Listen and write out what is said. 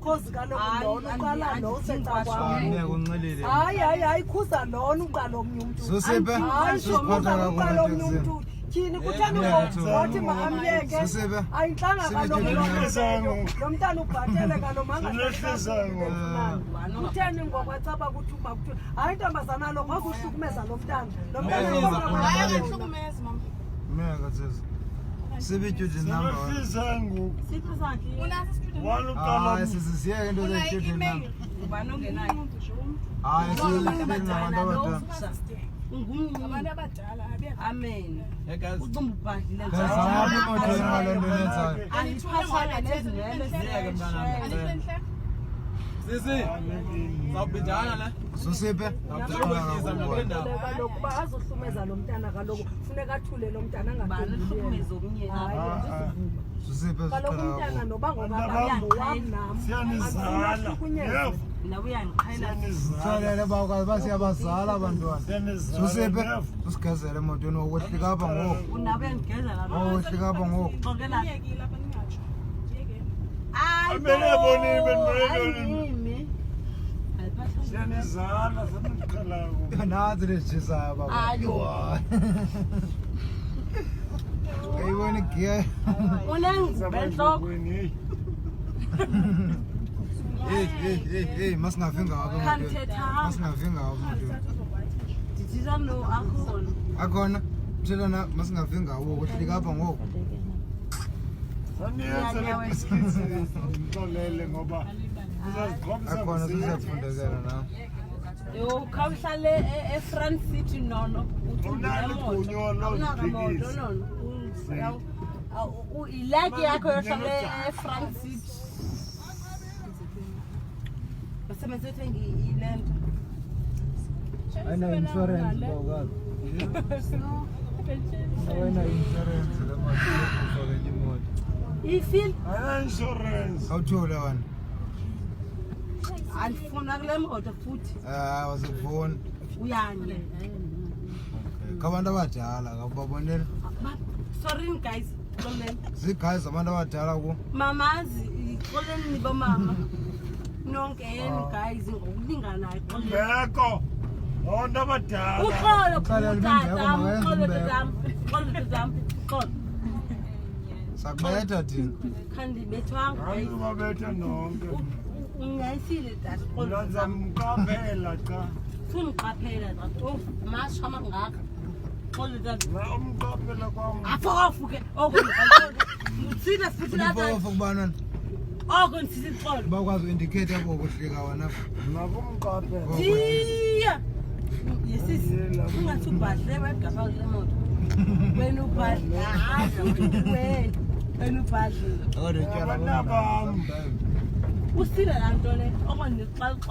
Cause kaloku lona uqala lo useca kwami. Hayi khuza lona uqala omnye umuntu. Hayi uqala omnye umuntu. Thini kutheni ngokuthi maamyeke ayinhlanga kaloku lo mntana ubhatele kaloku kutheni ngokwacaba ukuthi umakuthi hayi ntombazana lo ngokuhlukumeza lo mntana Sibitude number. Amen. Sisi, zawubhidana la. Susiphe. Kaloku azohlumeza lo mntana kaloku kufuneka athule lo mntana angahlumeza omnye Susiphe kaloku umntana noba Salele bakwazi basiyabazala abantwana. Susiphe usigezele emotweni okwehlika apha ngoku. Unabendigezela lo. Okwehlika apha ngoku. Xokela. Nazi lesijisa baba. Ayo. Ayibona igiya. Unengibenhloko. Hey, masingavinga apha emotweni. Masingavinga apha emotweni. Dithisa no akhona. Akhona. Mthelana masingavinga okwehlika apha ngoku. Akhona sizafundekela na. Yo khawuhlale eFront City nono. Ilaki yakho yohlale eFront City. Basebenzethe ngiland. Ayina insurance bawukazi. Ayina insurance lemali imoto. Ifil? Ayina insurance. Awuthola wena. Andifuna kule moto futhi. Wasifuna. Uyani. Kabantu abadala akubabonela. Sorry guys. Guys abantu abadala ku. Mamazi ixoleni nibo mama. Nonke yeni guys ngokulingana ixoleni. Ngekho. Abantu abadala. Uxolo tata, uxolo tata. Sakubetha thina. Khandibethwanga. Ayubabetha nonke. Ngiyayisile tata. Ulanza mqaphela cha. Fungiqaphela tata. Masha mangaka. Xolo tata. Umqaphela kwami. Afofuke. Uthina futhi la tata. Ukubana. Ngisithi xolo. Bakwazi indicate yabo ukuhlika wena. Nakumqaphela. Iya. Yesisi. Ungathi ubhadle wegapha kule moto. Wena ubhadle. Wena ubhadle. Akade tyala Abantwana bami. Usile la nto le. Okwanixaxa.